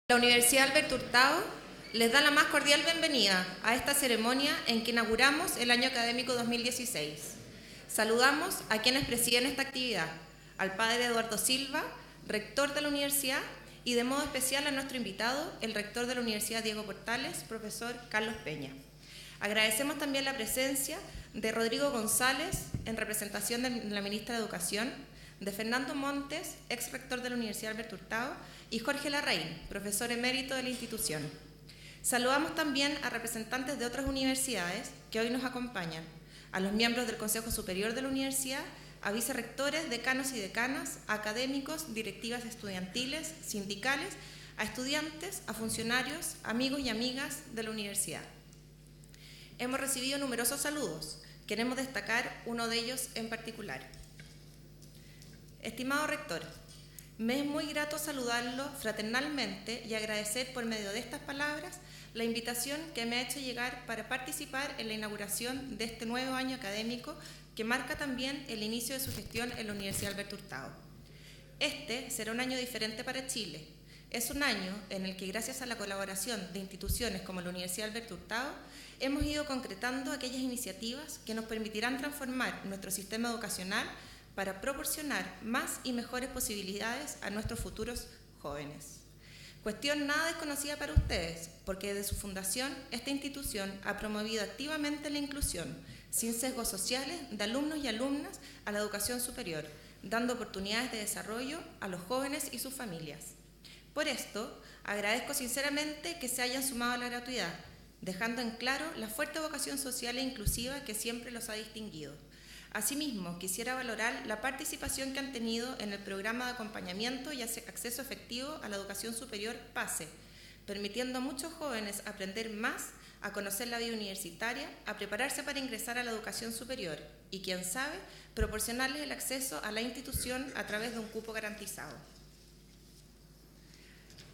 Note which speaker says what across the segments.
Speaker 1: La Universidad Alberto Hurtado les da la más cordial bienvenida a esta ceremonia en que inauguramos el año académico 2016. Saludamos a quienes presiden esta actividad, al padre Eduardo Silva, rector de la universidad, y de modo especial a nuestro invitado, el rector de la Universidad Diego Portales, profesor Carlos Peña. Agradecemos también la presencia de Rodrigo González, en representación de la ministra de Educación, de Fernando Montes, ex rector de la Universidad Alberto Hurtado, y Jorge Larraín, profesor emérito de la institución. Saludamos también a representantes de otras universidades que hoy nos acompañan, a los miembros del Consejo Superior de la Universidad, a vicerrectores, decanos y decanas, a académicos, directivas estudiantiles, sindicales, a estudiantes, a funcionarios, amigos y amigas de la universidad. Hemos recibido numerosos saludos. Queremos destacar uno de ellos en particular. Estimado rector, me es muy grato saludarlo fraternalmente y agradecer por medio de estas palabras la invitación que me ha hecho llegar para participar en la inauguración de este nuevo año académico que marca también el inicio de su gestión en la Universidad Alberto Hurtado. Este será un año diferente para Chile. Es un año en el que, gracias a la colaboración de instituciones como la Universidad Alberto Hurtado, hemos ido concretando aquellas iniciativas que nos permitirán transformar nuestro sistema educacional para proporcionar más y mejores posibilidades a nuestros futuros jóvenes. Cuestión nada desconocida para ustedes, porque desde su fundación esta institución ha promovido activamente la inclusión, sin sesgos sociales, de alumnos y alumnas a la educación superior, dando oportunidades de desarrollo a los jóvenes y sus familias. Por esto, agradezco sinceramente que se hayan sumado a la gratuidad, dejando en claro la fuerte vocación social e inclusiva que siempre los ha distinguido. Asimismo, quisiera valorar la participación que han tenido en el programa de acompañamiento y acceso efectivo a la educación superior PASE, permitiendo a muchos jóvenes aprender más, a conocer la vida universitaria, a prepararse para ingresar a la educación superior y, quién sabe, proporcionarles el acceso a la institución a través de un cupo garantizado.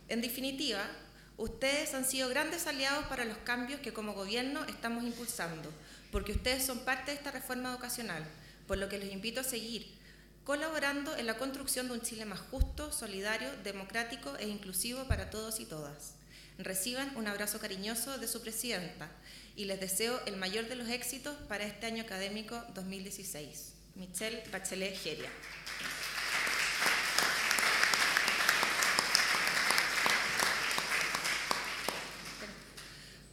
Speaker 1: En definitiva, ustedes han sido grandes aliados para los cambios que como gobierno estamos impulsando, porque ustedes son parte de esta reforma educacional, por lo que les invito a seguir colaborando en la construcción de un Chile más justo, solidario, democrático e inclusivo para todos y todas. Reciban un abrazo cariñoso de su presidenta y les deseo el mayor de los éxitos para este año académico 2016. Michelle Bachelet Geria.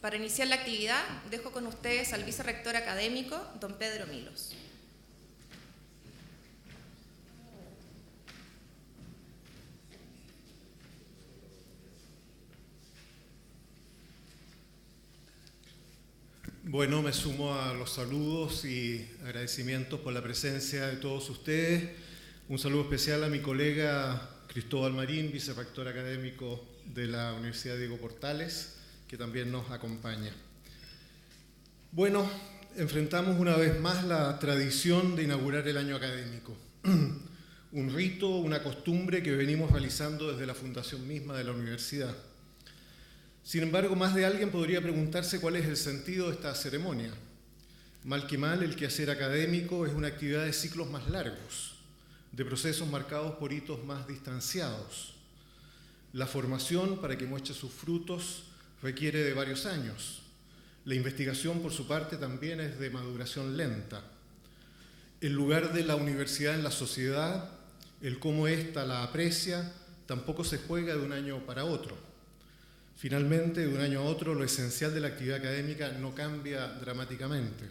Speaker 1: Para iniciar la actividad, dejo con ustedes al vicerrector académico, don Pedro Milos.
Speaker 2: Bueno, me sumo a los saludos y agradecimientos por la presencia de todos ustedes. Un saludo especial a mi colega Cristóbal Marín, vicerrector académico de la Universidad Diego Portales, que también nos acompaña. Bueno, enfrentamos una vez más la tradición de inaugurar el año académico. Un rito, una costumbre que venimos realizando desde la fundación misma de la universidad. Sin embargo, más de alguien podría preguntarse cuál es el sentido de esta ceremonia. Mal que mal, el quehacer académico es una actividad de ciclos más largos, de procesos marcados por hitos más distanciados. La formación, para que muestre sus frutos, requiere de varios años. La investigación, por su parte, también es de maduración lenta. El lugar de la universidad en la sociedad, el cómo ésta la aprecia, tampoco se juega de un año para otro. Finalmente, de un año a otro, lo esencial de la actividad académica no cambia dramáticamente.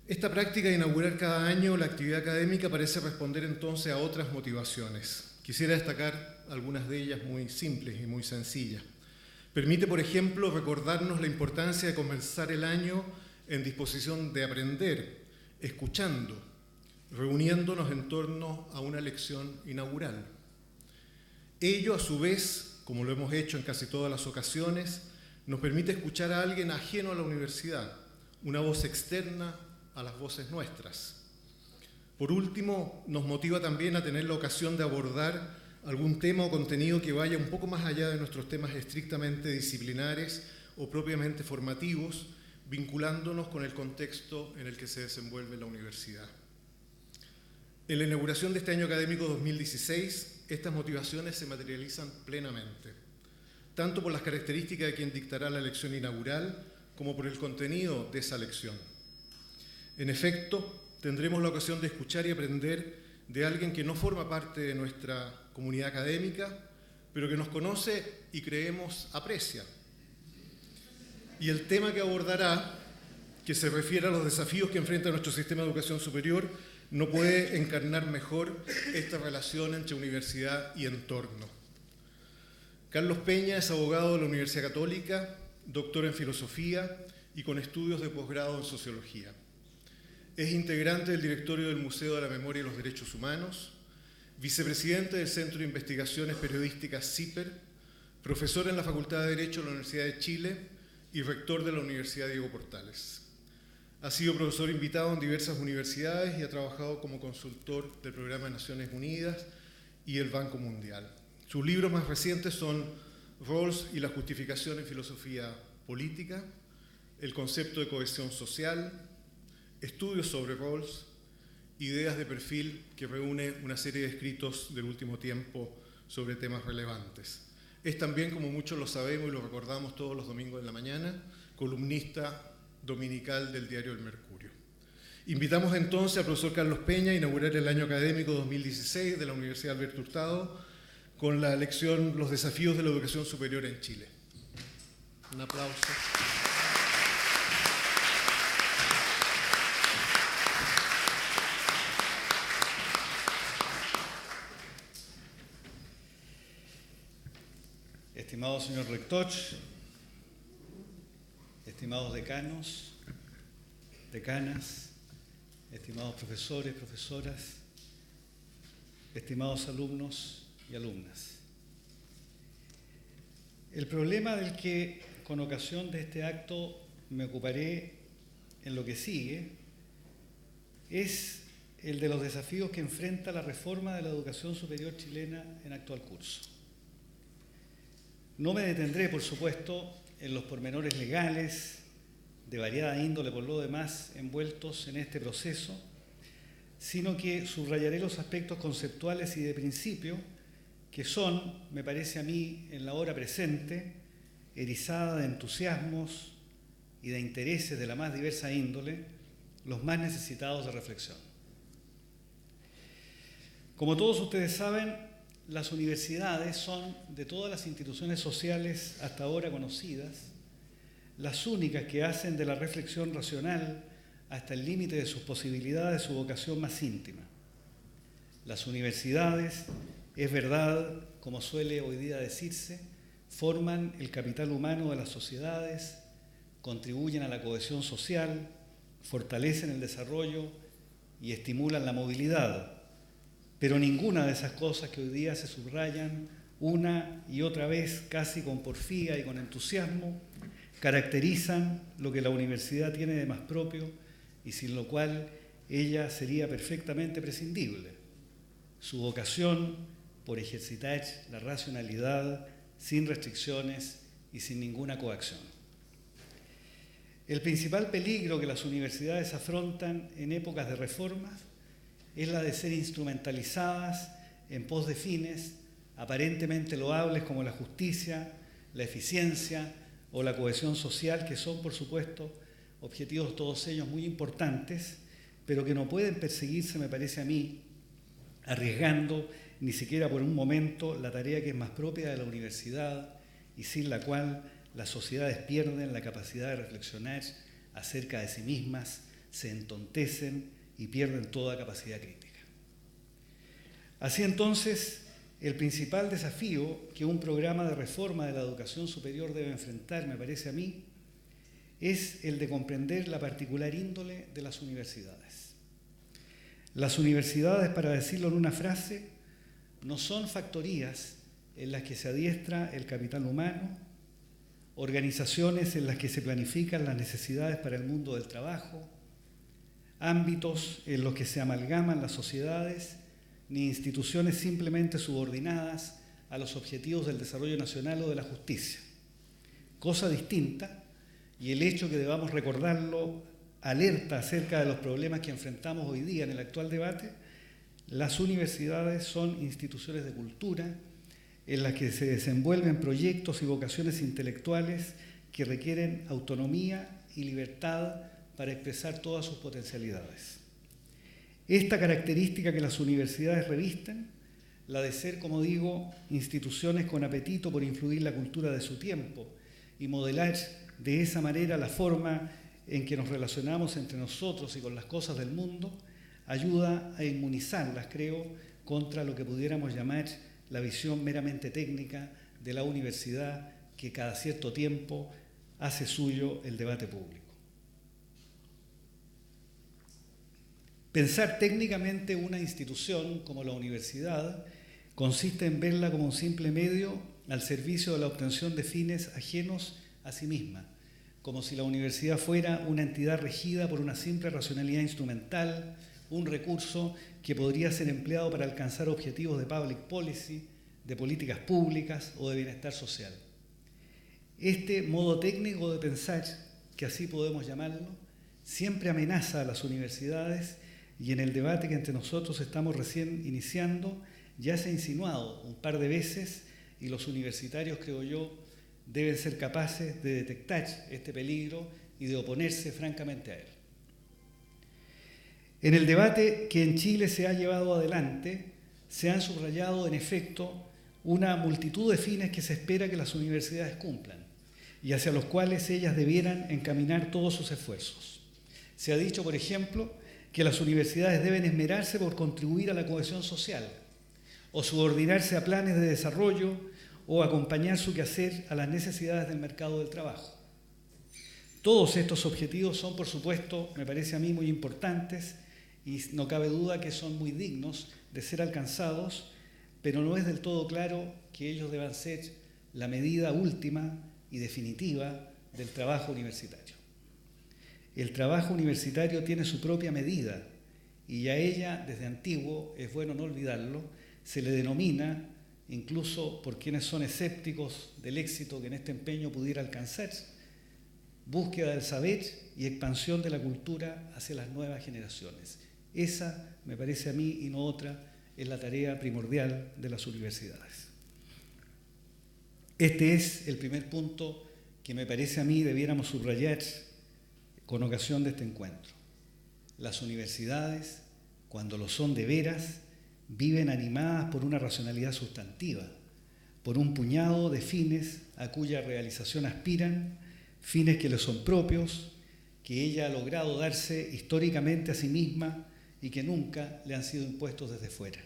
Speaker 2: Esta práctica de inaugurar cada año la actividad académica parece responder entonces a otras motivaciones. Quisiera destacar algunas de ellas muy simples y muy sencillas. Permite, por ejemplo, recordarnos la importancia de comenzar el año en disposición de aprender, escuchando, reuniéndonos en torno a una lección inaugural. Ello, a su vez, como lo hemos hecho en casi todas las ocasiones, nos permite escuchar a alguien ajeno a la universidad, una voz externa a las voces nuestras. Por último, nos motiva también a tener la ocasión de abordar algún tema o contenido que vaya un poco más allá de nuestros temas estrictamente disciplinares o propiamente formativos, vinculándonos con el contexto en el que se desenvuelve la universidad. En la inauguración de este año académico 2016, estas motivaciones se materializan plenamente, tanto por las características de quien dictará la lección inaugural, como por el contenido de esa lección. En efecto, tendremos la ocasión de escuchar y aprender de alguien que no forma parte de nuestra comunidad académica, pero que nos conoce y creemos aprecia. Y el tema que abordará, que se refiere a los desafíos que enfrenta nuestro sistema de educación superior, no puede encarnar mejor esta relación entre universidad y entorno. Carlos Peña es abogado de la Universidad Católica, doctor en filosofía y con estudios de posgrado en sociología. Es integrante del directorio del Museo de la Memoria y los Derechos Humanos, vicepresidente del Centro de Investigaciones Periodísticas CIPER, profesor en la Facultad de Derecho de la Universidad de Chile y rector de la Universidad Diego Portales. Ha sido profesor invitado en diversas universidades y ha trabajado como consultor del Programa de Naciones Unidas y el Banco Mundial. Sus libros más recientes son Rawls y la justificación en filosofía política, El concepto de cohesión social, Estudios sobre Rawls, Ideas de perfil, que reúne una serie de escritos del último tiempo sobre temas relevantes. Es también, como muchos lo sabemos y lo recordamos todos los domingos en la mañana, columnista dominical del diario El Mercurio. Invitamos entonces al profesor Carlos Peña a inaugurar el año académico 2016 de la Universidad Alberto Hurtado con la lección Los desafíos de la educación superior en Chile. Un aplauso.
Speaker 3: Estimado señor rector, estimados decanos, decanas, estimados profesores, profesoras, estimados alumnos y alumnas. El problema del que, con ocasión de este acto, me ocuparé en lo que sigue es el de los desafíos que enfrenta la reforma de la educación superior chilena en actual curso. No me detendré, por supuesto, en los pormenores legales, de variada índole por lo demás, envueltos en este proceso, sino que subrayaré los aspectos conceptuales y de principio que son, me parece a mí, en la hora presente, erizada de entusiasmos y de intereses de la más diversa índole, los más necesitados de reflexión. Como todos ustedes saben, las universidades son, de todas las instituciones sociales hasta ahora conocidas, las únicas que hacen de la reflexión racional hasta el límite de sus posibilidades su vocación más íntima. Las universidades, es verdad, como suele hoy día decirse, forman el capital humano de las sociedades, contribuyen a la cohesión social, fortalecen el desarrollo y estimulan la movilidad. Pero ninguna de esas cosas que hoy día se subrayan una y otra vez, casi con porfía y con entusiasmo, caracterizan lo que la universidad tiene de más propio y sin lo cual ella sería perfectamente prescindible: su vocación por ejercitar la racionalidad sin restricciones y sin ninguna coacción. El principal peligro que las universidades afrontan en épocas de reformas es la de ser instrumentalizadas en pos de fines aparentemente loables como la justicia, la eficiencia o la cohesión social, que son, por supuesto, objetivos todos ellos muy importantes, pero que no pueden perseguirse, me parece a mí, arriesgando ni siquiera por un momento la tarea que es más propia de la universidad y sin la cual las sociedades pierden la capacidad de reflexionar acerca de sí mismas, se entontecen y pierden toda capacidad crítica. Así entonces, el principal desafío que un programa de reforma de la educación superior debe enfrentar, me parece a mí, es el de comprender la particular índole de las universidades. Las universidades, para decirlo en una frase, no son factorías en las que se adiestra el capital humano, organizaciones en las que se planifican las necesidades para el mundo del trabajo, ámbitos en los que se amalgaman las sociedades, ni instituciones simplemente subordinadas a los objetivos del desarrollo nacional o de la justicia. Cosa distinta, y el hecho que debamos recordarlo alerta acerca de los problemas que enfrentamos hoy día en el actual debate, las universidades son instituciones de cultura en las que se desenvuelven proyectos y vocaciones intelectuales que requieren autonomía y libertad para expresar todas sus potencialidades. Esta característica que las universidades revisten, la de ser, como digo, instituciones con apetito por influir la cultura de su tiempo y modelar de esa manera la forma en que nos relacionamos entre nosotros y con las cosas del mundo, ayuda a inmunizarlas, creo, contra lo que pudiéramos llamar la visión meramente técnica de la universidad que cada cierto tiempo hace suyo el debate público. Pensar técnicamente una institución como la universidad consiste en verla como un simple medio al servicio de la obtención de fines ajenos a sí misma, como si la universidad fuera una entidad regida por una simple racionalidad instrumental, un recurso que podría ser empleado para alcanzar objetivos de public policy, de políticas públicas o de bienestar social. Este modo técnico de pensar, que así podemos llamarlo, siempre amenaza a las universidades y en el debate que entre nosotros estamos recién iniciando ya se ha insinuado un par de veces y los universitarios, creo yo, deben ser capaces de detectar este peligro y de oponerse francamente a él. En el debate que en Chile se ha llevado adelante, se han subrayado, en efecto, una multitud de fines que se espera que las universidades cumplan y hacia los cuales ellas debieran encaminar todos sus esfuerzos. Se ha dicho, por ejemplo, que las universidades deben esmerarse por contribuir a la cohesión social o subordinarse a planes de desarrollo o acompañar su quehacer a las necesidades del mercado del trabajo. Todos estos objetivos son, por supuesto, me parece a mí, muy importantes y no cabe duda que son muy dignos de ser alcanzados, pero no es del todo claro que ellos deban ser la medida última y definitiva del trabajo universitario. El trabajo universitario tiene su propia medida y a ella, desde antiguo, es bueno no olvidarlo, se le denomina, incluso por quienes son escépticos del éxito que en este empeño pudiera alcanzar, búsqueda del saber y expansión de la cultura hacia las nuevas generaciones. Esa, me parece a mí, y no otra, es la tarea primordial de las universidades. Este es el primer punto que me parece a mí debiéramos subrayar con ocasión de este encuentro. Las universidades, cuando lo son de veras, viven animadas por una racionalidad sustantiva, por un puñado de fines a cuya realización aspiran, fines que le son propios, que ella ha logrado darse históricamente a sí misma y que nunca le han sido impuestos desde fuera.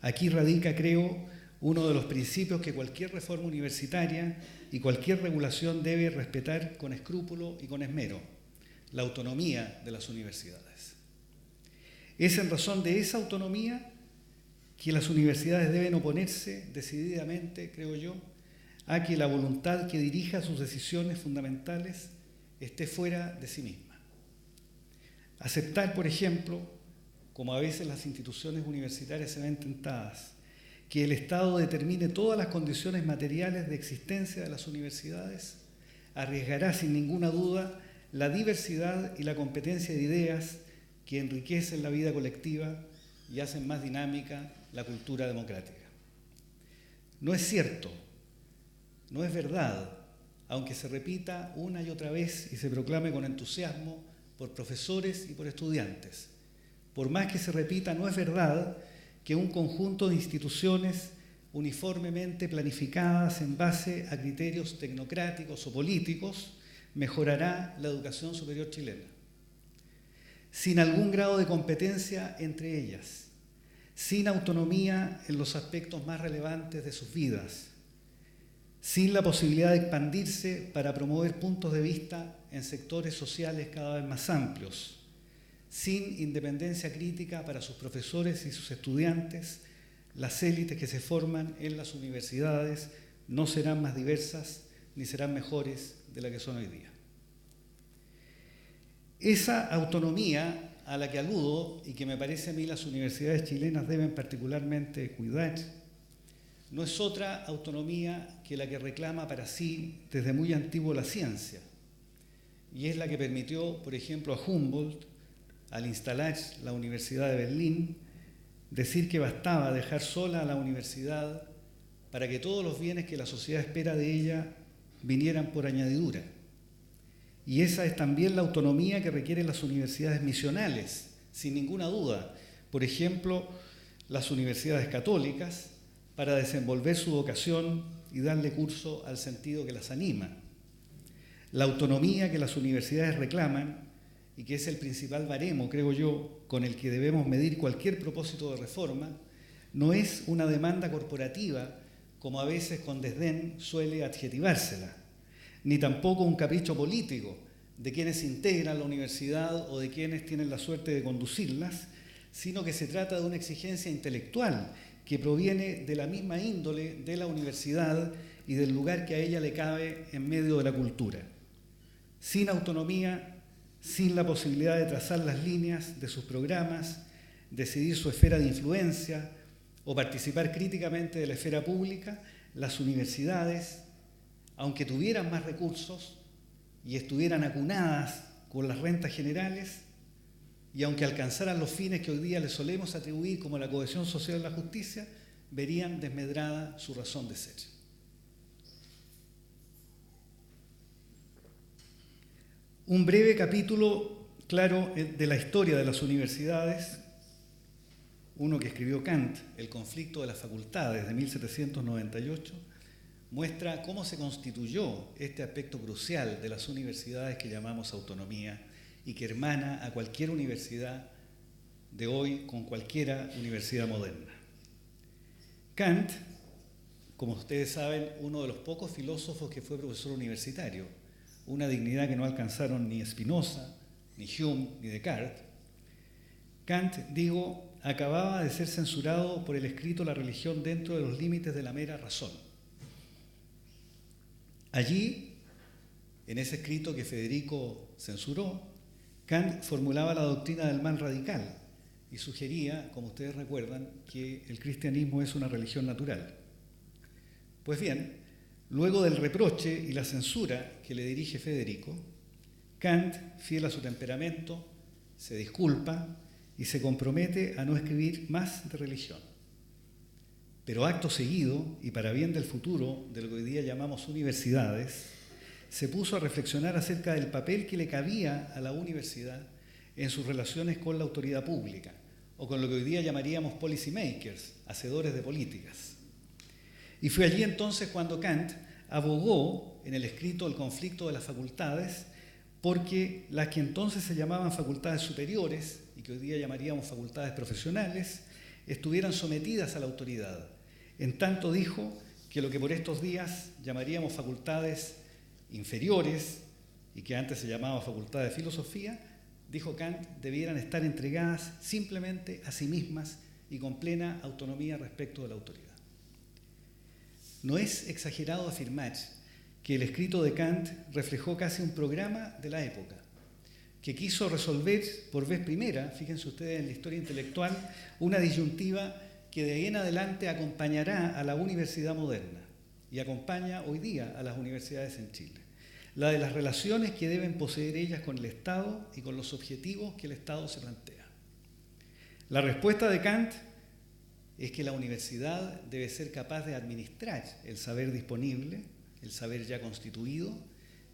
Speaker 3: Aquí radica, creo, uno de los principios que cualquier reforma universitaria y cualquier regulación debe respetar con escrúpulo y con esmero: la autonomía de las universidades. Es en razón de esa autonomía que las universidades deben oponerse decididamente, creo yo, a que la voluntad que dirija sus decisiones fundamentales esté fuera de sí misma. Aceptar, por ejemplo, como a veces las instituciones universitarias se ven tentadas, que el Estado determine todas las condiciones materiales de existencia de las universidades, arriesgará sin ninguna duda la diversidad y la competencia de ideas que enriquecen la vida colectiva y hacen más dinámica la cultura democrática. No es cierto, no es verdad, aunque se repita una y otra vez y se proclame con entusiasmo por profesores y por estudiantes. Por más que se repita, no es verdad que un conjunto de instituciones uniformemente planificadas en base a criterios tecnocráticos o políticos mejorará la educación superior chilena. Sin algún grado de competencia entre ellas, sin autonomía en los aspectos más relevantes de sus vidas, sin la posibilidad de expandirse para promover puntos de vista en sectores sociales cada vez más amplios, sin independencia crítica para sus profesores y sus estudiantes, las élites que se forman en las universidades no serán más diversas ni serán mejores de la que son hoy día. Esa autonomía a la que aludo y que me parece a mí las universidades chilenas deben particularmente cuidar, no es otra autonomía que la que reclama para sí desde muy antiguo la ciencia, y es la que permitió, por ejemplo, a Humboldt, al instalar la Universidad de Berlín, decir que bastaba dejar sola a la universidad para que todos los bienes que la sociedad espera de ella vinieran por añadidura. Y esa es también la autonomía que requieren las universidades misionales, sin ninguna duda. Por ejemplo, las universidades católicas, para desenvolver su vocación y darle curso al sentido que las anima. La autonomía que las universidades reclaman y que es el principal baremo, creo yo, con el que debemos medir cualquier propósito de reforma, no es una demanda corporativa, como a veces con desdén suele adjetivársela, ni tampoco un capricho político de quienes integran la universidad o de quienes tienen la suerte de conducirlas, sino que se trata de una exigencia intelectual que proviene de la misma índole de la universidad y del lugar que a ella le cabe en medio de la cultura. Sin autonomía, sin la posibilidad de trazar las líneas de sus programas, decidir su esfera de influencia o participar críticamente de la esfera pública, las universidades, aunque tuvieran más recursos y estuvieran acunadas con las rentas generales, y aunque alcanzaran los fines que hoy día les solemos atribuir como la cohesión social y la justicia, verían desmedrada su razón de ser. Un breve capítulo, claro, de la historia de las universidades, uno que escribió Kant, El conflicto de las facultades, de 1798, muestra cómo se constituyó este aspecto crucial de las universidades que llamamos autonomía y que hermana a cualquier universidad de hoy con cualquier universidad moderna. Kant, como ustedes saben, uno de los pocos filósofos que fue profesor universitario, una dignidad que no alcanzaron ni Spinoza, ni Hume, ni Descartes. Kant, acababa de ser censurado por el escrito La religión dentro de los límites de la mera razón. Allí, en ese escrito que Federico censuró, Kant formulaba la doctrina del mal radical y sugería, como ustedes recuerdan, que el cristianismo es una religión natural. Pues bien, luego del reproche y la censura que le dirige Federico, Kant, fiel a su temperamento, se disculpa y se compromete a no escribir más de religión. Pero acto seguido, y para bien del futuro de lo que hoy día llamamos universidades, se puso a reflexionar acerca del papel que le cabía a la universidad en sus relaciones con la autoridad pública, o con lo que hoy día llamaríamos policy makers, hacedores de políticas. Y fue allí entonces cuando Kant abogó en el escrito El conflicto de las facultades, porque las que entonces se llamaban facultades superiores, y que hoy día llamaríamos facultades profesionales, estuvieran sometidas a la autoridad. En tanto dijo que lo que por estos días llamaríamos facultades inferiores, y que antes se llamaba facultad de filosofía, dijo Kant, debieran estar entregadas simplemente a sí mismas y con plena autonomía respecto de la autoridad. No es exagerado afirmar que el escrito de Kant reflejó casi un programa de la época, que quiso resolver por vez primera, fíjense ustedes en la historia intelectual, una disyuntiva que de ahí en adelante acompañará a la universidad moderna y acompaña hoy día a las universidades en Chile. La de las relaciones que deben poseer ellas con el Estado y con los objetivos que el Estado se plantea. La respuesta de Kant es que la universidad debe ser capaz de administrar el saber disponible, el saber ya constituido,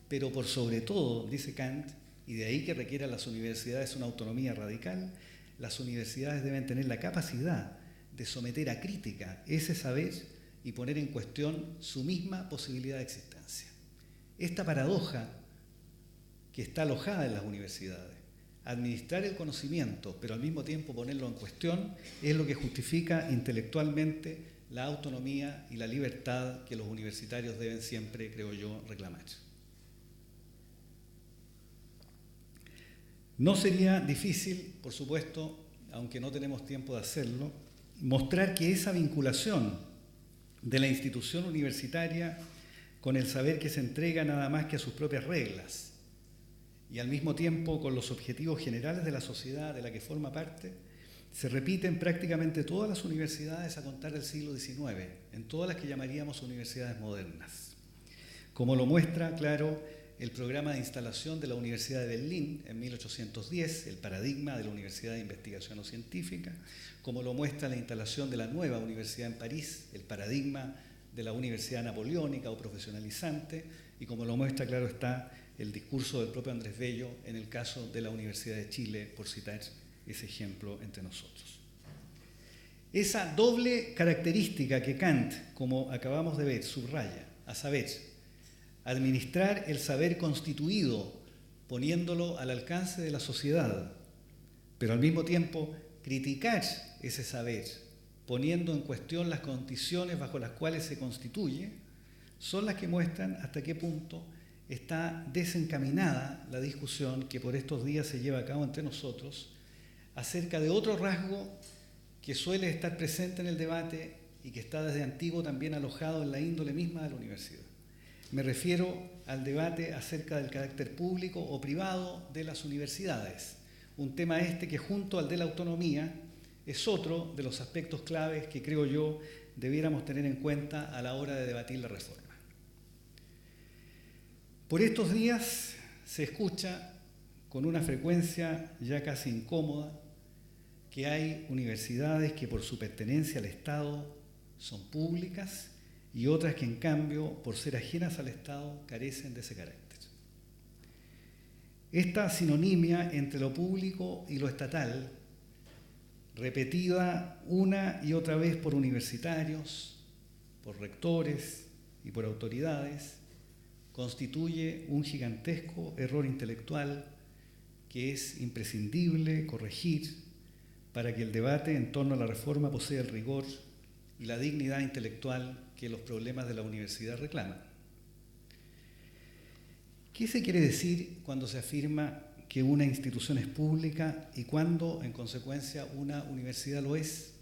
Speaker 3: pero por sobre todo, dice Kant, y de ahí que requieran las universidades una autonomía radical, las universidades deben tener la capacidad de someter a crítica ese saber y poner en cuestión su misma posibilidad de existencia. Esta paradoja que está alojada en las universidades, administrar el conocimiento, pero al mismo tiempo ponerlo en cuestión, es lo que justifica intelectualmente la autonomía y la libertad que los universitarios deben siempre, creo yo, reclamar. No sería difícil, por supuesto, aunque no tenemos tiempo de hacerlo, mostrar que esa vinculación de la institución universitaria con el saber que se entrega nada más que a sus propias reglas y al mismo tiempo con los objetivos generales de la sociedad de la que forma parte, se repite en prácticamente todas las universidades a contar del siglo XIX, en todas las que llamaríamos universidades modernas. Como lo muestra, claro, el programa de instalación de la Universidad de Berlín en 1810, el paradigma de la Universidad de Investigación Científica, como lo muestra la instalación de la nueva Universidad en París, el paradigma de la Universidad Napoleónica o profesionalizante, y como lo muestra, claro está, el discurso del propio Andrés Bello en el caso de la Universidad de Chile, por citar ese ejemplo entre nosotros. Esa doble característica que Kant, como acabamos de ver, subraya, a saber, administrar el saber constituido, poniéndolo al alcance de la sociedad, pero al mismo tiempo criticar ese saber, poniendo en cuestión las condiciones bajo las cuales se constituye, son las que muestran hasta qué punto está desencaminada la discusión que por estos días se lleva a cabo entre nosotros acerca de otro rasgo que suele estar presente en el debate y que está desde antiguo también alojado en la índole misma de la universidad. Me refiero al debate acerca del carácter público o privado de las universidades, un tema que junto al de la autonomía es otro de los aspectos claves que creo yo debiéramos tener en cuenta a la hora de debatir la reforma. Por estos días se escucha con una frecuencia ya casi incómoda que hay universidades que por su pertenencia al Estado son públicas y otras que en cambio, por ser ajenas al Estado, carecen de ese carácter. Esta sinonimia entre lo público y lo estatal, repetida una y otra vez por universitarios, por rectores y por autoridades, constituye un gigantesco error intelectual que es imprescindible corregir para que el debate en torno a la reforma posea el rigor y la dignidad intelectual que los problemas de la universidad reclaman. ¿Qué se quiere decir cuando se afirma que una institución es pública y cuando, en consecuencia, una universidad lo es?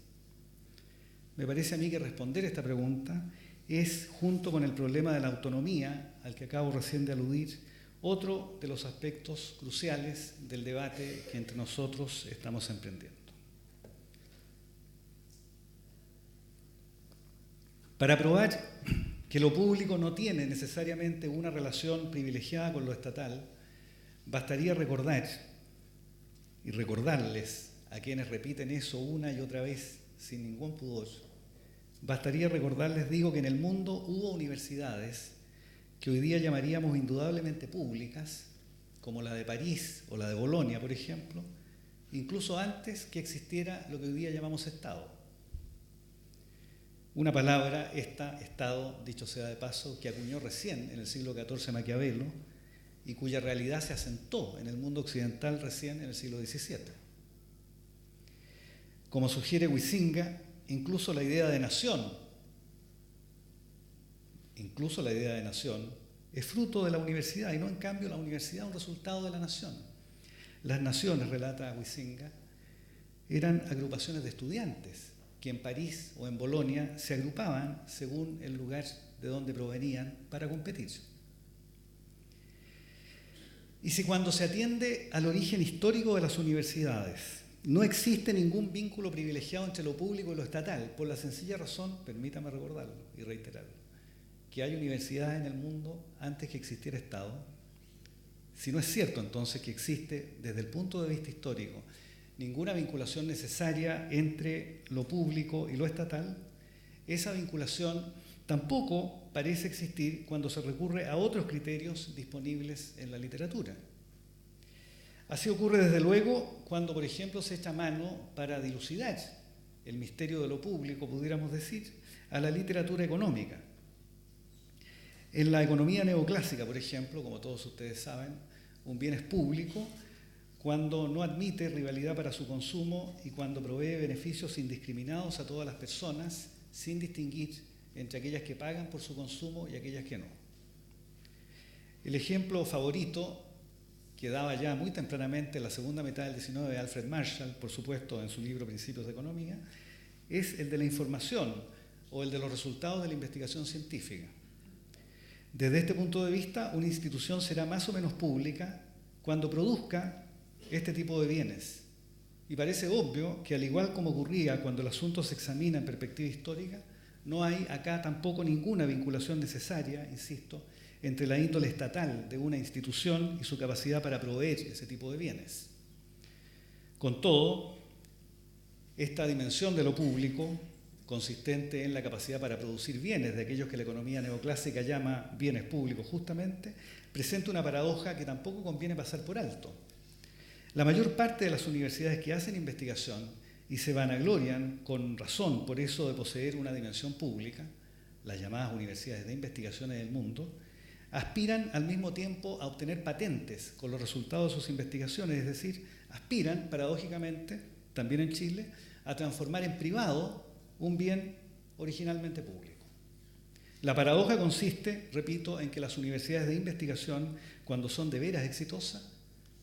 Speaker 3: Me parece a mí que responder esta pregunta es, junto con el problema de la autonomía, al que acabo recién de aludir, otro de los aspectos cruciales del debate que entre nosotros estamos emprendiendo. Para probar que lo público no tiene necesariamente una relación privilegiada con lo estatal, bastaría recordar y recordarles a quienes repiten eso una y otra vez sin ningún pudor, bastaría recordarles, digo, que en el mundo hubo universidades que hoy día llamaríamos indudablemente públicas, como la de París o la de Bolonia, por ejemplo, incluso antes que existiera lo que hoy día llamamos Estado. Una palabra, Estado, dicho sea de paso, que acuñó recién en el siglo XIV Maquiavelo y cuya realidad se asentó en el mundo occidental recién en el siglo XVII. Como sugiere Huizinga, incluso la idea de nación es fruto de la universidad y no en cambio la universidad un resultado de la nación. Las naciones, relata Huizinga, eran agrupaciones de estudiantes que en París o en Bolonia se agrupaban según el lugar de donde provenían para competir. Y si cuando se atiende al origen histórico de las universidades no existe ningún vínculo privilegiado entre lo público y lo estatal, por la sencilla razón, permítame recordarlo y reiterarlo, que hay universidades en el mundo antes que existiera Estado, si no es cierto entonces que existe desde el punto de vista histórico ninguna vinculación necesaria entre lo público y lo estatal, esa vinculación tampoco parece existir cuando se recurre a otros criterios disponibles en la literatura. Así ocurre desde luego cuando, por ejemplo, se echa mano para dilucidar el misterio de lo público, pudiéramos decir, a la literatura económica. En la economía neoclásica, por ejemplo, como todos ustedes saben, un bien es público cuando no admite rivalidad para su consumo y cuando provee beneficios indiscriminados a todas las personas, sin distinguir entre aquellas que pagan por su consumo y aquellas que no. El ejemplo favorito que daba ya muy tempranamente en la segunda mitad del XIX Alfred Marshall, por supuesto en su libro Principios de Economía, es el de la información o el de los resultados de la investigación científica. Desde este punto de vista, una institución será más o menos pública cuando produzca este tipo de bienes. Y parece obvio que, al igual como ocurría cuando el asunto se examina en perspectiva histórica, no hay acá tampoco ninguna vinculación necesaria, insisto, entre la índole estatal de una institución y su capacidad para proveer ese tipo de bienes. Con todo, esta dimensión de lo público, consistente en la capacidad para producir bienes, de aquellos que la economía neoclásica llama bienes públicos justamente, presenta una paradoja que tampoco conviene pasar por alto. La mayor parte de las universidades que hacen investigación y se vanaglorian con razón por eso de poseer una dimensión pública, las llamadas universidades de investigación en el mundo, aspiran al mismo tiempo a obtener patentes con los resultados de sus investigaciones, es decir, aspiran, paradójicamente, también en Chile, a transformar en privado un bien originalmente público. La paradoja consiste, repito, en que las universidades de investigación, cuando son de veras exitosas,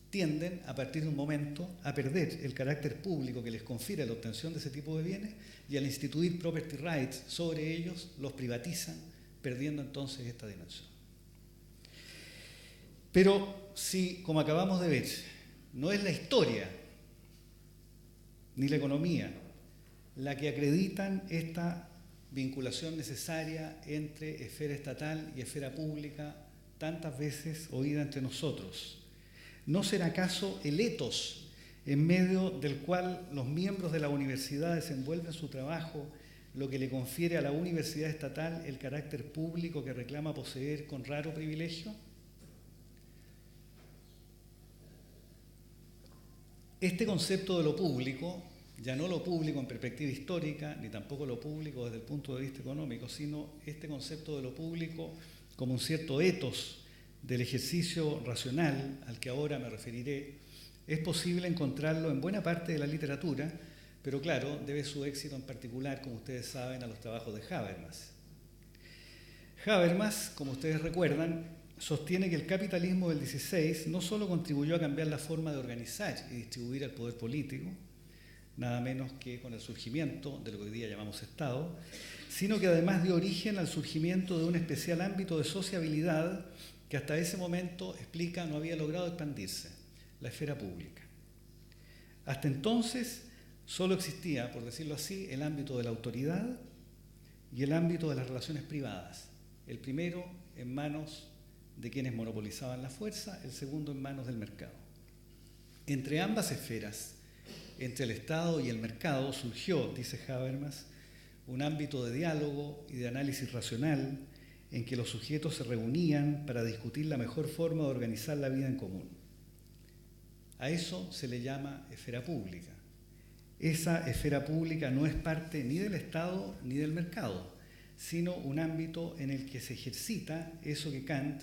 Speaker 3: tienden, a partir de un momento, a perder el carácter público que les confiere la obtención de ese tipo de bienes y al instituir property rights sobre ellos, los privatizan, perdiendo entonces esta dimensión. Pero si, como acabamos de ver, no es la historia ni la economía la que acreditan esta vinculación necesaria entre esfera estatal y esfera pública, tantas veces oída entre nosotros, ¿no será acaso el ethos en medio del cual los miembros de la universidad desenvuelven su trabajo lo que le confiere a la universidad estatal el carácter público que reclama poseer con raro privilegio? Este concepto de lo público, ya no lo público en perspectiva histórica, ni tampoco lo público desde el punto de vista económico, sino este concepto de lo público como un cierto ethos del ejercicio racional al que ahora me referiré, es posible encontrarlo en buena parte de la literatura, pero claro, debe su éxito en particular, como ustedes saben, a los trabajos de Habermas. Habermas, como ustedes recuerdan, sostiene que el capitalismo del 16 no solo contribuyó a cambiar la forma de organizar y distribuir el poder político, nada menos que con el surgimiento de lo que hoy día llamamos Estado, sino que además dio origen al surgimiento de un especial ámbito de sociabilidad que hasta ese momento, explica, no había logrado expandirse, la esfera pública. Hasta entonces solo existía, por decirlo así, el ámbito de la autoridad y el ámbito de las relaciones privadas, el primero en manos de quienes monopolizaban la fuerza, el segundo en manos del mercado. Entre ambas esferas, entre el Estado y el mercado, surgió, dice Habermas, un ámbito de diálogo y de análisis racional en que los sujetos se reunían para discutir la mejor forma de organizar la vida en común. A eso se le llama esfera pública. Esa esfera pública no es parte ni del Estado ni del mercado, sino un ámbito en el que se ejercita eso que Kant,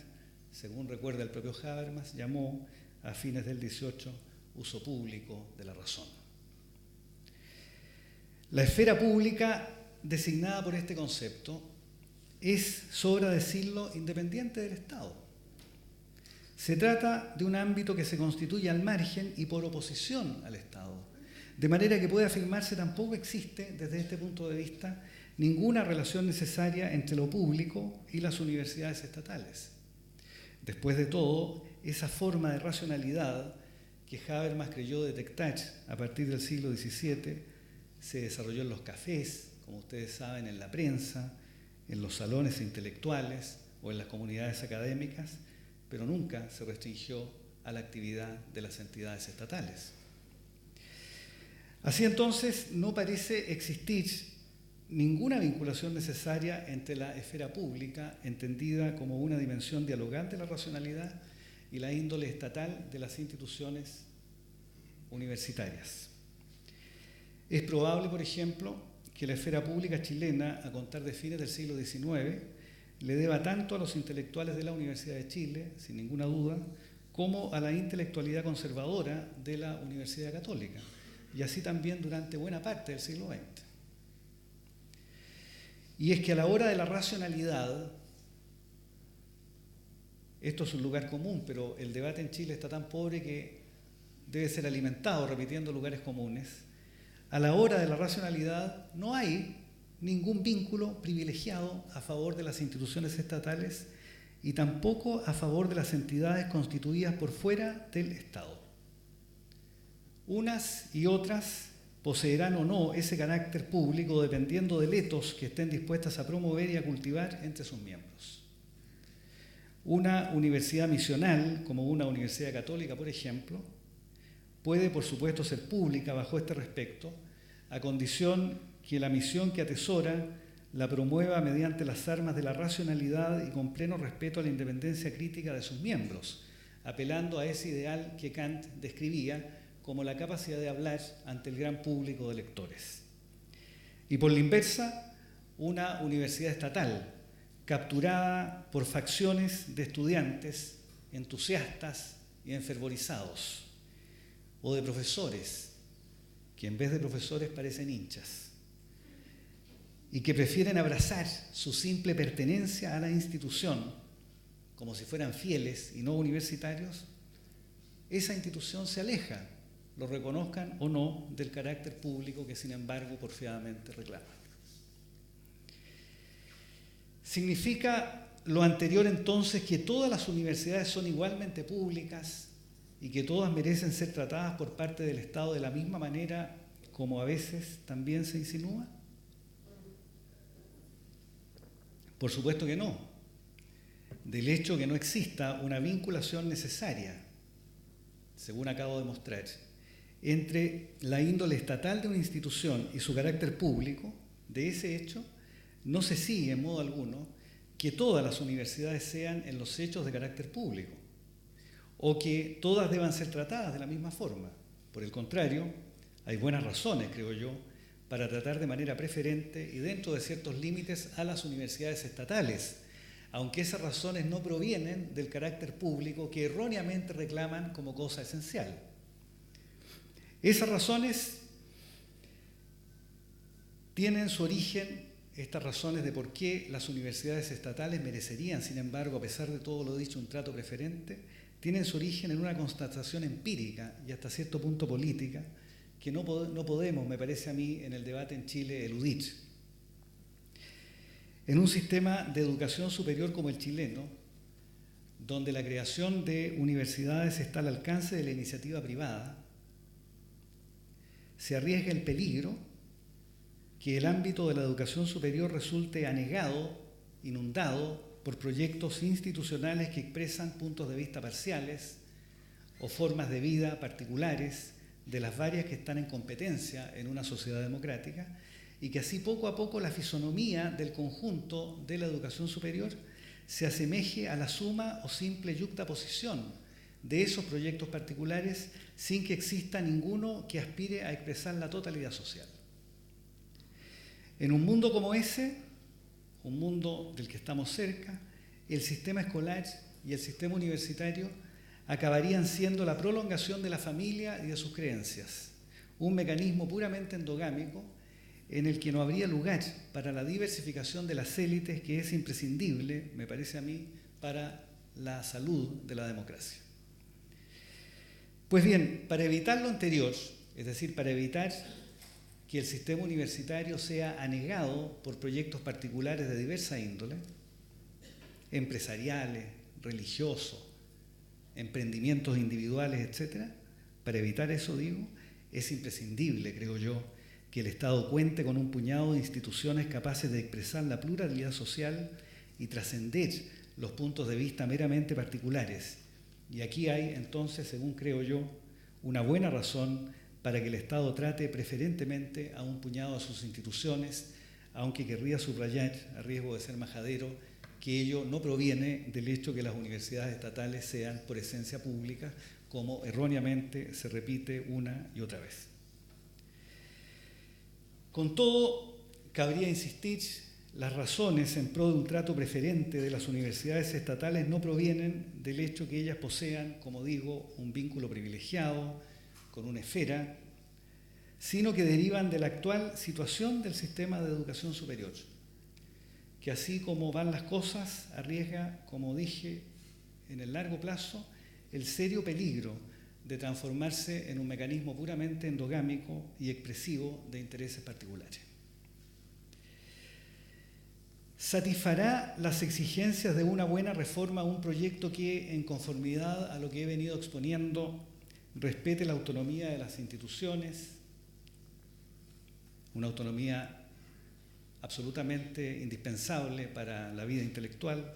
Speaker 3: según recuerda el propio Habermas, llamó a fines del 18 uso público de la razón. La esfera pública, designada por este concepto, es, sobra decirlo, independiente del Estado. Se trata de un ámbito que se constituye al margen y por oposición al Estado, de manera que puede afirmarse tampoco existe, desde este punto de vista, ninguna relación necesaria entre lo público y las universidades estatales. Después de todo, esa forma de racionalidad que Habermas creyó detectar a partir del siglo XVII se desarrolló en los cafés, como ustedes saben, en la prensa, en los salones intelectuales o en las comunidades académicas, pero nunca se restringió a la actividad de las entidades estatales. Así entonces, no parece existir ninguna vinculación necesaria entre la esfera pública, entendida como una dimensión dialogante de la racionalidad, y la índole estatal de las instituciones universitarias. Es probable, por ejemplo, que la esfera pública chilena, a contar de fines del siglo XIX, le deba tanto a los intelectuales de la Universidad de Chile, sin ninguna duda, como a la intelectualidad conservadora de la Universidad Católica, y así también durante buena parte del siglo XX. Y es que a la hora de la racionalidad, esto es un lugar común, pero el debate en Chile está tan pobre que debe ser alimentado repitiendo lugares comunes. A la hora de la racionalidad no hay ningún vínculo privilegiado a favor de las instituciones estatales y tampoco a favor de las entidades constituidas por fuera del Estado. Unas y otras poseerán o no ese carácter público dependiendo del ethos que estén dispuestas a promover y a cultivar entre sus miembros. Una universidad misional, como una universidad católica, por ejemplo, puede, por supuesto, ser pública bajo este respecto, a condición que la misión que atesora la promueva mediante las armas de la racionalidad y con pleno respeto a la independencia crítica de sus miembros, apelando a ese ideal que Kant describía como la capacidad de hablar ante el gran público de lectores. Y por la inversa, una universidad estatal, capturada por facciones de estudiantes entusiastas y enfervorizados, o de profesores, que en vez de profesores parecen hinchas, y que prefieren abrazar su simple pertenencia a la institución como si fueran fieles y no universitarios, esa institución se aleja, lo reconozcan o no, del carácter público que sin embargo porfiadamente reclaman. ¿Significa lo anterior entonces que todas las universidades son igualmente públicas y que todas merecen ser tratadas por parte del Estado de la misma manera como a veces también se insinúa? Por supuesto que no. Del hecho que no exista una vinculación necesaria, según acabo de mostrar, entre la índole estatal de una institución y su carácter público, de ese hecho, no se sigue en modo alguno que todas las universidades sean en los hechos de carácter público o que todas deban ser tratadas de la misma forma. Por el contrario, hay buenas razones, creo yo, para tratar de manera preferente y dentro de ciertos límites a las universidades estatales, aunque esas razones no provienen del carácter público que erróneamente reclaman como cosa esencial. Esas razones tienen su origen, estas razones de por qué las universidades estatales merecerían, sin embargo, a pesar de todo lo dicho, un trato preferente, tienen su origen en una constatación empírica y hasta cierto punto política que no podemos, me parece a mí, en el debate en Chile eludir. En un sistema de educación superior como el chileno, donde la creación de universidades está al alcance de la iniciativa privada, se arriesga el peligro que el ámbito de la educación superior resulte anegado, inundado por proyectos institucionales que expresan puntos de vista parciales o formas de vida particulares de las varias que están en competencia en una sociedad democrática, y que así poco a poco la fisonomía del conjunto de la educación superior se asemeje a la suma o simple yuxtaposición de esos proyectos particulares sin que exista ninguno que aspire a expresar la totalidad social. En un mundo como ese, un mundo del que estamos cerca, el sistema escolar y el sistema universitario acabarían siendo la prolongación de la familia y de sus creencias, un mecanismo puramente endogámico en el que no habría lugar para la diversificación de las élites que es imprescindible, me parece a mí, para la salud de la democracia. Pues bien, para evitar lo anterior, es decir, para evitar que el sistema universitario sea anegado por proyectos particulares de diversa índole, empresariales, religiosos, emprendimientos individuales, etc., para evitar eso, digo, es imprescindible, creo yo, que el Estado cuente con un puñado de instituciones capaces de expresar la pluralidad social y trascender los puntos de vista meramente particulares. Y aquí hay, entonces, según creo yo, una buena razón para que el Estado trate preferentemente a un puñado de sus instituciones, aunque querría subrayar, a riesgo de ser majadero, que ello no proviene del hecho que las universidades estatales sean por esencia públicas, como erróneamente se repite una y otra vez. Con todo, cabría insistir, las razones en pro de un trato preferente de las universidades estatales no provienen del hecho que ellas posean, como digo, un vínculo privilegiado con una esfera, sino que derivan de la actual situación del sistema de educación superior, que así como van las cosas, arriesga, como dije, en el largo plazo, el serio peligro de transformarse en un mecanismo puramente endogámico y expresivo de intereses particulares. ¿Satisfará las exigencias de una buena reforma un proyecto que, en conformidad a lo que he venido exponiendo, respete la autonomía de las instituciones, una autonomía absolutamente indispensable para la vida intelectual,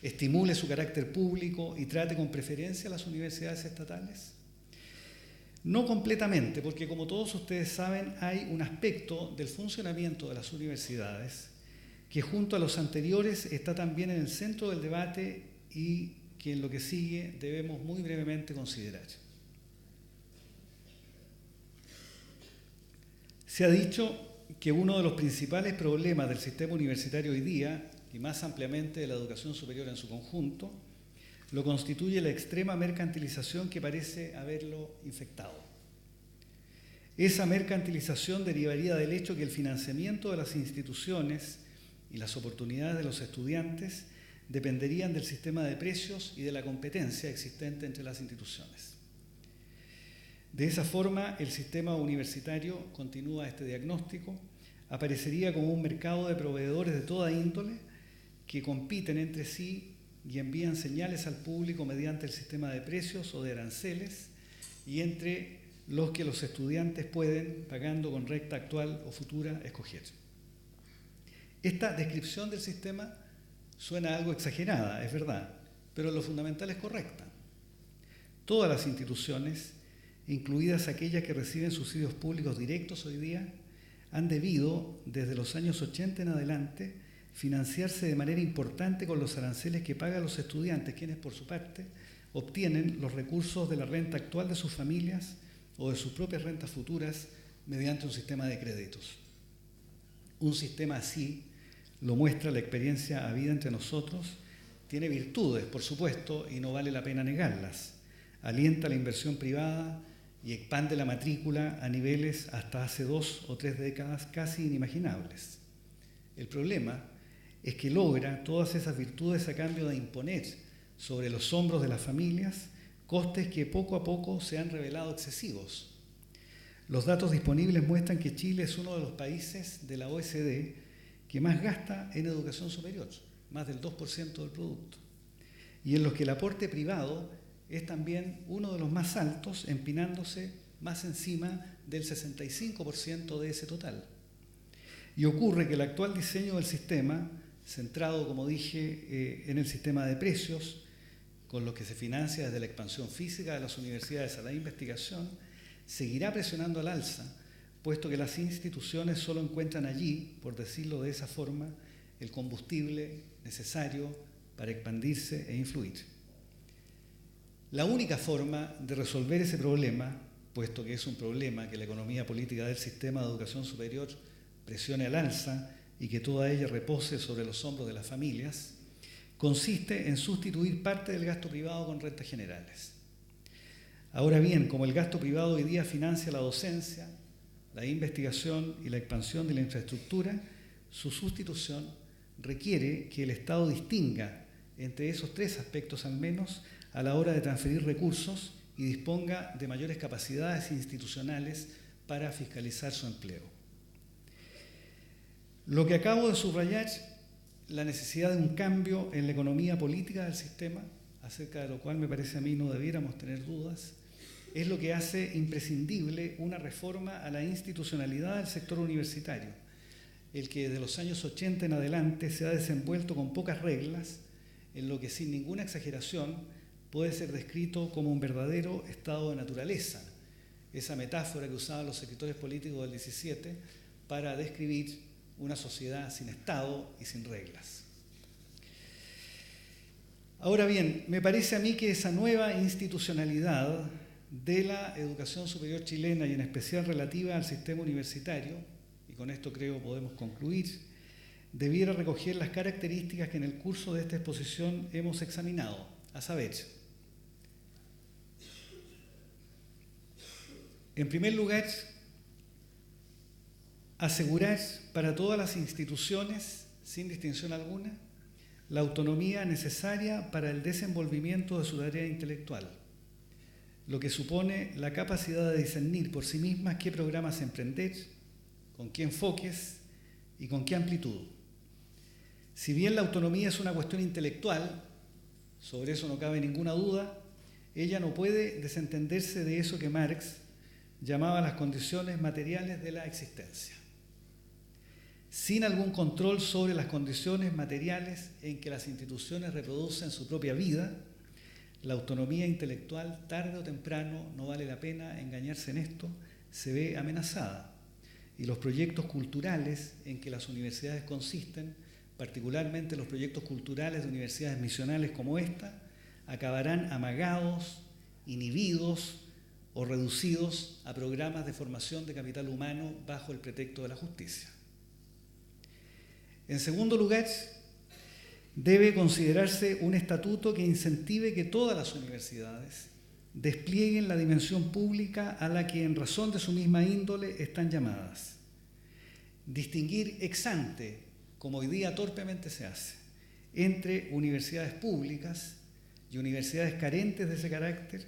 Speaker 3: estimule su carácter público y trate con preferencia a las universidades estatales? No completamente, porque como todos ustedes saben, hay un aspecto del funcionamiento de las universidades que junto a los anteriores está también en el centro del debate y que en lo que sigue debemos muy brevemente considerar. Se ha dicho que uno de los principales problemas del sistema universitario hoy día, y más ampliamente de la educación superior en su conjunto, lo constituye la extrema mercantilización que parece haberlo infectado. Esa mercantilización derivaría del hecho que el financiamiento de las instituciones y las oportunidades de los estudiantes dependerían del sistema de precios y de la competencia existente entre las instituciones. De esa forma, el sistema universitario, continúa este diagnóstico, aparecería como un mercado de proveedores de toda índole que compiten entre sí y envían señales al público mediante el sistema de precios o de aranceles y entre los que los estudiantes pueden, pagando con recta actual o futura, escoger. Esta descripción del sistema suena algo exagerada, es verdad, pero lo fundamental es correcta. Todas las instituciones, incluidas aquellas que reciben subsidios públicos directos hoy día, han debido, desde los años 80 en adelante, financiarse de manera importante con los aranceles que pagan los estudiantes, quienes por su parte obtienen los recursos de la renta actual de sus familias o de sus propias rentas futuras mediante un sistema de créditos. Un sistema así, lo muestra la experiencia habida entre nosotros, tiene virtudes, por supuesto, y no vale la pena negarlas. Alienta la inversión privada y expande la matrícula a niveles hasta hace 2 o 3 décadas casi inimaginables. El problema es que logra todas esas virtudes a cambio de imponer sobre los hombros de las familias costes que poco a poco se han revelado excesivos. Los datos disponibles muestran que Chile es uno de los países de la OECD que más gasta en educación superior, más del 2% del producto, y en los que el aporte privado es también uno de los más altos, empinándose más encima del 65% de ese total. Y ocurre que el actual diseño del sistema, centrado, como dije, en el sistema de precios, con lo que se financia desde la expansión física de las universidades a la investigación, seguirá presionando al alza, puesto que las instituciones solo encuentran allí, por decirlo de esa forma, el combustible necesario para expandirse e influir. La única forma de resolver ese problema, puesto que es un problema que la economía política del sistema de educación superior presione al alza y que toda ella repose sobre los hombros de las familias, consiste en sustituir parte del gasto privado con rentas generales. Ahora bien, como el gasto privado hoy día financia la docencia, la investigación y la expansión de la infraestructura, su sustitución requiere que el Estado distinga entre esos 3 aspectos al menos a la hora de transferir recursos y disponga de mayores capacidades institucionales para fiscalizar su empleo. Lo que acabo de subrayar, la necesidad de un cambio en la economía política del sistema, acerca de lo cual me parece a mí no debiéramos tener dudas, es lo que hace imprescindible una reforma a la institucionalidad del sector universitario, el que desde los años 80 en adelante se ha desenvuelto con pocas reglas, en lo que sin ninguna exageración puede ser descrito como un verdadero estado de naturaleza, esa metáfora que usaban los escritores políticos del 17 para describir una sociedad sin Estado y sin reglas. Ahora bien, me parece a mí que esa nueva institucionalidad de la educación superior chilena y en especial relativa al sistema universitario, y con esto creo podemos concluir, debiera recoger las características que en el curso de esta exposición hemos examinado, a saber, en primer lugar, asegurar para todas las instituciones, sin distinción alguna, la autonomía necesaria para el desenvolvimiento de su tarea intelectual, lo que supone la capacidad de discernir por sí mismas qué programas emprender, con qué enfoques y con qué amplitud. Si bien la autonomía es una cuestión intelectual, sobre eso no cabe ninguna duda, ella no puede desentenderse de eso que Marx llamaba las condiciones materiales de la existencia. sin algún control sobre las condiciones materiales en que las instituciones reproducen su propia vida, la autonomía intelectual, tarde o temprano, no vale la pena engañarse en esto, se ve amenazada. Y los proyectos culturales en que las universidades consisten, particularmente los proyectos culturales de universidades misionales como esta, acabarán amagados, inhibidos o reducidos a programas de formación de capital humano bajo el pretexto de la justicia. En segundo lugar, debe considerarse un estatuto que incentive que todas las universidades desplieguen la dimensión pública a la que en razón de su misma índole están llamadas. Distinguir ex ante, como hoy día torpemente se hace, entre universidades públicas y universidades carentes de ese carácter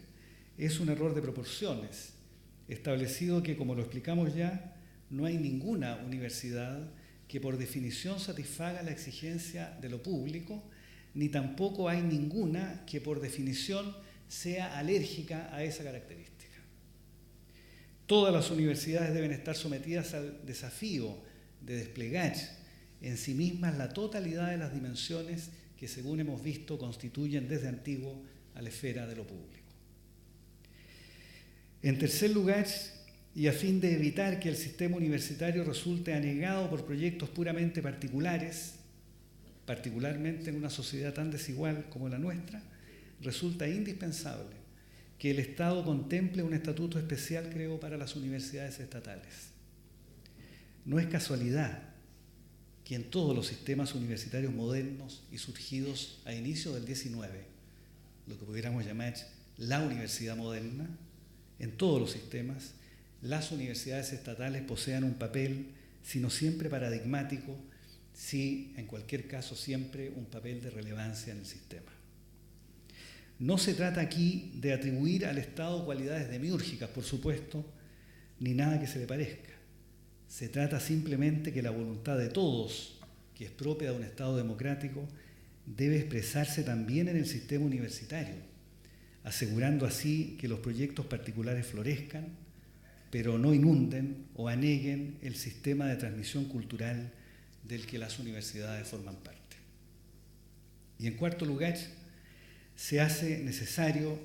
Speaker 3: es un error de proporciones, establecido que, como lo explicamos ya, no hay ninguna universidad que por definición satisfaga la exigencia de lo público, ni tampoco hay ninguna que por definición sea alérgica a esa característica. Todas las universidades deben estar sometidas al desafío de desplegar en sí mismas la totalidad de las dimensiones que, según hemos visto, constituyen desde antiguo a la esfera de lo público. En tercer lugar, y a fin de evitar que el sistema universitario resulte anegado por proyectos puramente particulares, particularmente en una sociedad tan desigual como la nuestra, resulta indispensable que el Estado contemple un estatuto especial, creo, para las universidades estatales. No es casualidad que en todos los sistemas universitarios modernos y surgidos a inicios del XIX, lo que pudiéramos llamar la universidad moderna, en todos los sistemas, las universidades estatales posean un papel, si no siempre paradigmático, sí, en cualquier caso, siempre un papel de relevancia en el sistema. No se trata aquí de atribuir al Estado cualidades demiúrgicas, por supuesto, ni nada que se le parezca. Se trata simplemente que la voluntad de todos, que es propia de un Estado democrático, debe expresarse también en el sistema universitario, asegurando así que los proyectos particulares florezcan, pero no inunden o aneguen el sistema de transmisión cultural del que las universidades forman parte. Y en cuarto lugar, se hace necesario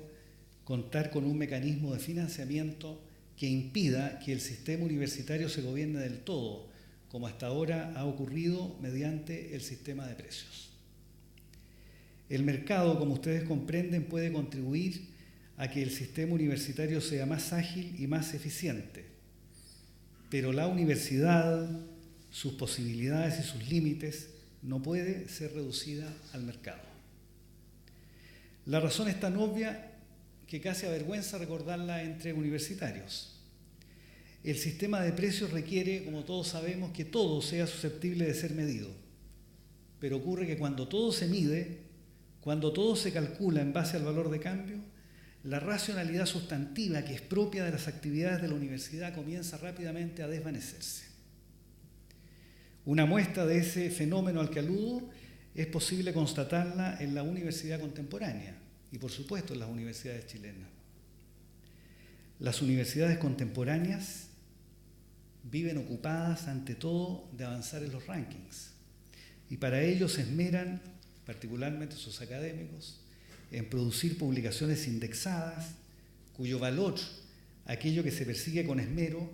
Speaker 3: contar con un mecanismo de financiamiento que impida que el sistema universitario se gobierne del todo, como hasta ahora ha ocurrido mediante el sistema de precios. El mercado, como ustedes comprenden, puede contribuir a que el sistema universitario sea más ágil y más eficiente, pero la universidad, sus posibilidades y sus límites, no puede ser reducida al mercado. La razón es tan obvia que casi avergüenza recordarla entre universitarios. El sistema de precios requiere, como todos sabemos, que todo sea susceptible de ser medido, pero ocurre que cuando todo se mide, cuando todo se calcula en base al valor de cambio, la racionalidad sustantiva que es propia de las actividades de la universidad comienza rápidamente a desvanecerse. Una muestra de ese fenómeno al que aludo es posible constatarla en la universidad contemporánea y, por supuesto, en las universidades chilenas. Las universidades contemporáneas viven ocupadas, ante todo, de avanzar en los rankings y para ello se esmeran, particularmente sus académicos, en producir publicaciones indexadas, cuyo valor, aquello que se persigue con esmero,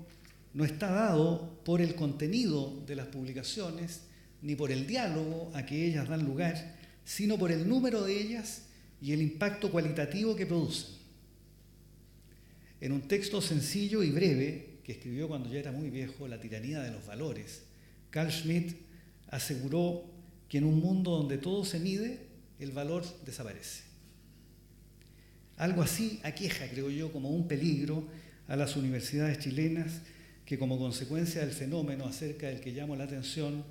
Speaker 3: no está dado por el contenido de las publicaciones ni por el diálogo a que ellas dan lugar, sino por el número de ellas y el impacto cualitativo que producen. En un texto sencillo y breve, que escribió cuando ya era muy viejo, La tiranía de los valores, Carl Schmitt aseguró que en un mundo donde todo se mide, el valor desaparece. Algo así aqueja, creo yo, como un peligro a las universidades chilenas que, como consecuencia del fenómeno acerca del que llamo la atención,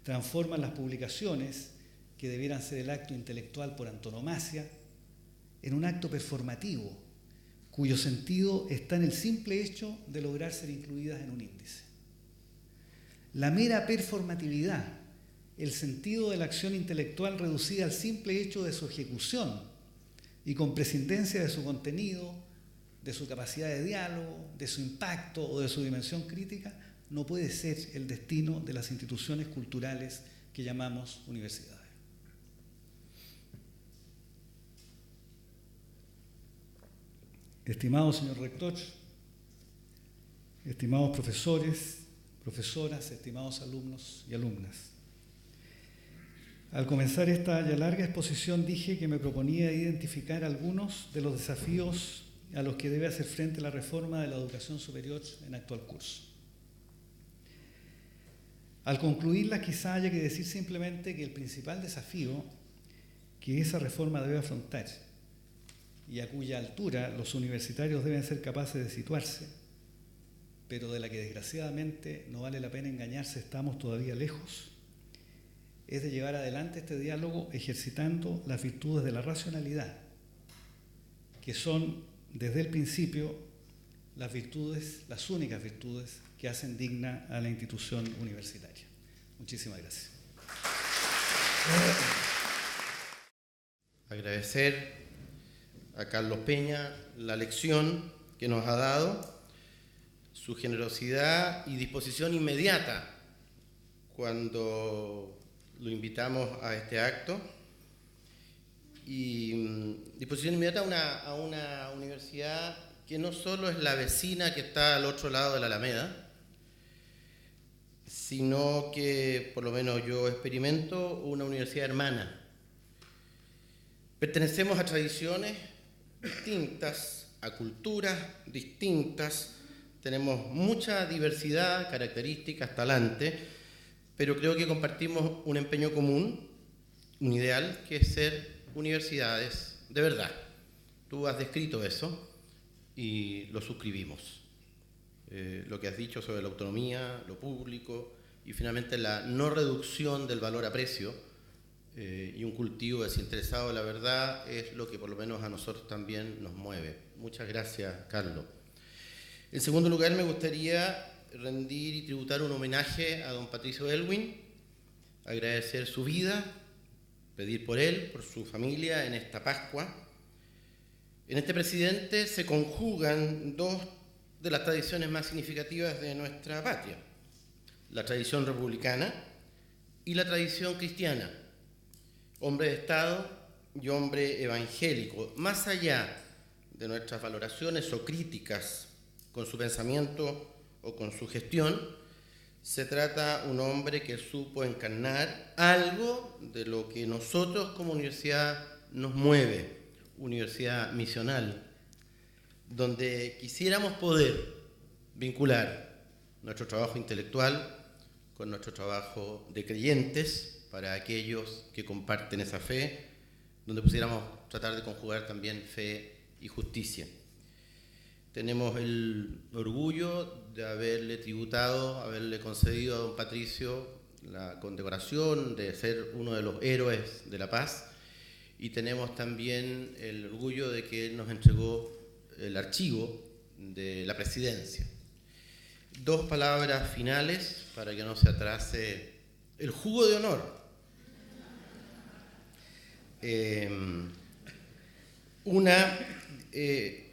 Speaker 3: transforman las publicaciones, que debieran ser el acto intelectual por antonomasia, en un acto performativo, cuyo sentido está en el simple hecho de lograr ser incluidas en un índice. La mera performatividad, el sentido de la acción intelectual reducida al simple hecho de su ejecución y con prescindencia de su contenido, de su capacidad de diálogo, de su impacto o de su dimensión crítica, no puede ser el destino de las instituciones culturales que llamamos universidades. Estimado señor rector, estimados profesores, profesoras, estimados alumnos y alumnas, al comenzar esta ya larga exposición dije que me proponía identificar algunos de los desafíos a los que debe hacer frente la reforma de la educación superior en actual curso. Al concluirla, quizá haya que decir simplemente que el principal desafío que esa reforma debe afrontar y a cuya altura los universitarios deben ser capaces de situarse, pero de la que desgraciadamente no vale la pena engañarse, estamos todavía lejos, es de llevar adelante este diálogo ejercitando las virtudes de la racionalidad, que son desde el principio las virtudes, las únicas virtudes que hacen digna a la institución universitaria. Muchísimas gracias.
Speaker 4: Agradecer a Carlos Peña la lección que nos ha dado, su generosidad y disposición inmediata cuando lo invitamos a este acto, y disposición inmediata a una universidad que no solo es la vecina que está al otro lado de la Alameda, sino que, por lo menos yo experimento, una universidad hermana. Pertenecemos a tradiciones distintas, a culturas distintas, tenemos mucha diversidad, características, talante, pero creo que compartimos un empeño común, un ideal, que es ser universidades de verdad. Tú has descrito eso y lo suscribimos. Lo que has dicho sobre la autonomía, lo público y finalmente la no reducción del valor a precio y un cultivo desinteresado de la verdad es lo que por lo menos a nosotros también nos mueve. Muchas gracias, Carlos. En segundo lugar, me gustaría rendir y tributar un homenaje a don Patricio Elwin, agradecer su vida, pedir por él, por su familia en esta Pascua. En este presidente se conjugan dos de las tradiciones más significativas de nuestra patria, la tradición republicana y la tradición cristiana, hombre de Estado y hombre evangélico. Más allá de nuestras valoraciones o críticas con su pensamiento o con su gestión, se trata de un hombre que supo encarnar algo de lo que nosotros como universidad nos mueve, universidad misional, donde quisiéramos poder vincular nuestro trabajo intelectual con nuestro trabajo de creyentes para aquellos que comparten esa fe, donde pudiéramos tratar de conjugar también fe y justicia. Tenemos el orgullo de haberle tributado, haberle concedido a don Patricio la condecoración de ser uno de los héroes de la paz, y tenemos también el orgullo de que él nos entregó el archivo de la presidencia. Dos palabras finales para que no se atrase el jugo de honor.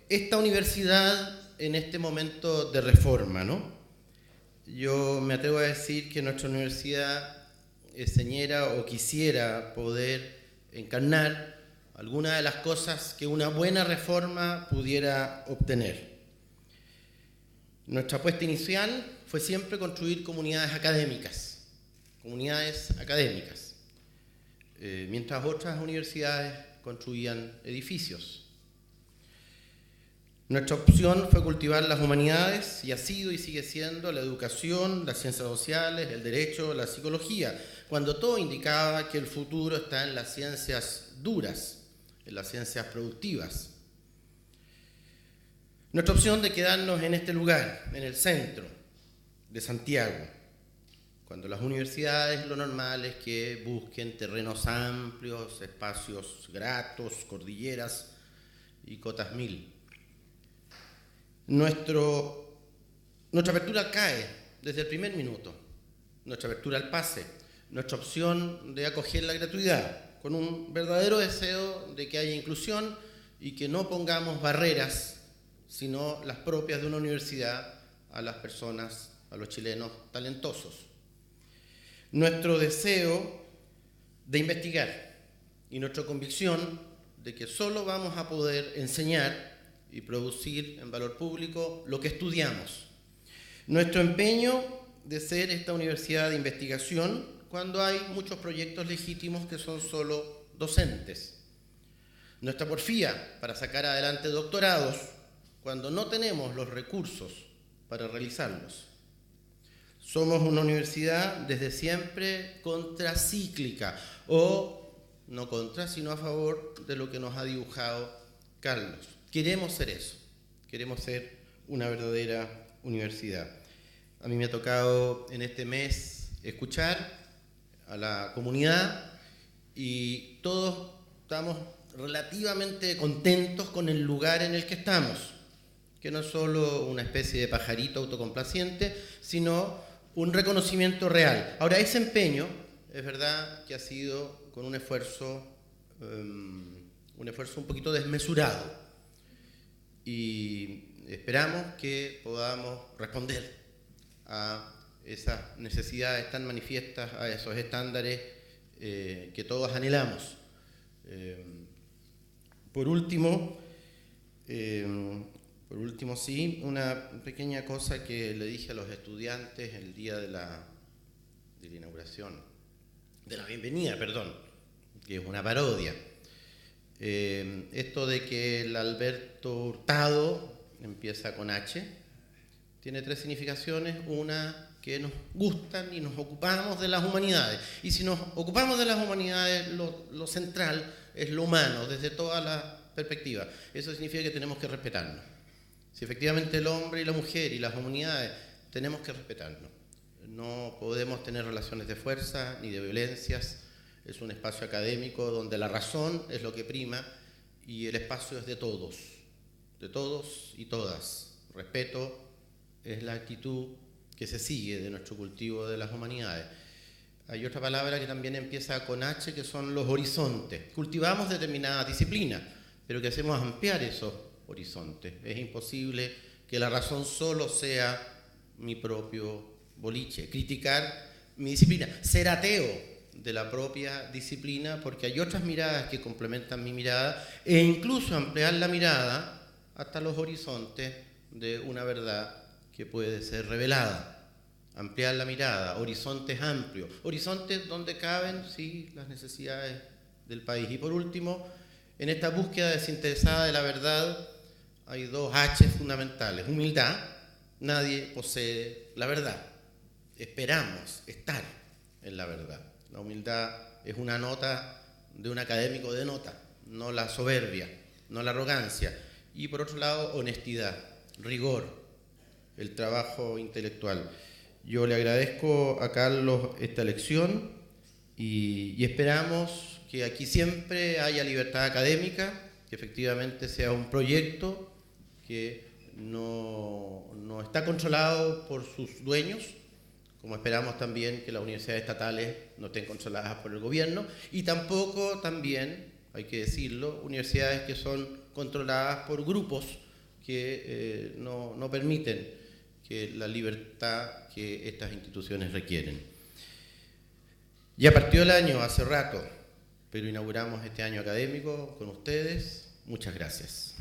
Speaker 4: Esta universidad en este momento de reforma, ¿no? Yo me atrevo a decir que nuestra universidad señera o quisiera poder encarnar algunas de las cosas que una buena reforma pudiera obtener. Nuestra apuesta inicial fue siempre construir comunidades académicas, mientras otras universidades construían edificios. Nuestra opción fue cultivar las humanidades y ha sido y sigue siendo la educación, las ciencias sociales, el derecho, la psicología, cuando todo indicaba que el futuro está en las ciencias duras, en las ciencias productivas. Nuestra opción de quedarnos en este lugar, en el centro de Santiago, cuando las universidades lo normal es que busquen terrenos amplios, espacios gratos, cordilleras y cotas 1000. Nuestra apertura cae desde el primer minuto, nuestra apertura al pase, nuestra opción de acoger la gratuidad, con un verdadero deseo de que haya inclusión y que no pongamos barreras, sino las propias de una universidad, a las personas a los chilenos talentosos. Nuestro deseo de investigar y nuestra convicción de que solo vamos a poder enseñar y producir en valor público lo que estudiamos. Nuestro empeño de ser esta universidad de investigación cuando hay muchos proyectos legítimos que son solo docentes. Nuestra porfía para sacar adelante doctorados cuando no tenemos los recursos para realizarlos. Somos una universidad desde siempre contracíclica, o no contra, sino a favor de lo que nos ha dibujado Carlos. Queremos ser eso, queremos ser una verdadera universidad. A mí me ha tocado en este mes escuchar a la comunidad y todos estamos relativamente contentos con el lugar en el que estamos, que no es solo una especie de pajarito autocomplaciente, sino un reconocimiento real. Ahora, ese empeño es verdad que ha sido con un esfuerzo un poquito desmesurado, y esperamos que podamos responder a esas necesidades tan manifiestas, a esos estándares que todos anhelamos. Por último, sí, una pequeña cosa que le dije a los estudiantes el día de la inauguración, de la bienvenida, perdón, que es una parodia. Esto de que el Alberto Hurtado empieza con H, tiene 3 significaciones. Una, que nos gustan y nos ocupamos de las humanidades. Y si nos ocupamos de las humanidades, lo central es lo humano, desde todas las perspectivas. Eso significa que tenemos que respetarnos. Si efectivamente el hombre y la mujer y las humanidades tenemos que respetarnos. No podemos tener relaciones de fuerza ni de violencias. Es un espacio académico donde la razón es lo que prima y el espacio es de todos y todas. Respeto es la actitud que se sigue de nuestro cultivo de las humanidades. Hay otra palabra que también empieza con H, que son los horizontes. Cultivamos determinadas disciplinas, pero que hacemos ampliar esos horizontes. Es imposible que la razón solo sea mi propio boliche. Criticar mi disciplina, ser ateo de la propia disciplina, porque hay otras miradas que complementan mi mirada, e incluso ampliar la mirada hasta los horizontes de una verdad que puede ser revelada. Ampliar la mirada, horizontes amplios, horizontes donde caben, sí, las necesidades del país. Y por último, en esta búsqueda desinteresada de la verdad hay 2 H fundamentales. Humildad, nadie posee la verdad. Esperamos estar en la verdad. La humildad es una nota de un académico de nota, no la soberbia, no la arrogancia. Y por otro lado, honestidad, rigor, el trabajo intelectual. Yo le agradezco a Carlos esta lección y esperamos que aquí siempre haya libertad académica, que efectivamente sea un proyecto que no está controlado por sus dueños, como esperamos también que las universidades estatales no estén controladas por el gobierno, y tampoco también, hay que decirlo, universidades que son controladas por grupos que no permiten que la libertad que estas instituciones requieren. Ya partió el año hace rato, pero inauguramos este año académico con ustedes. Muchas gracias.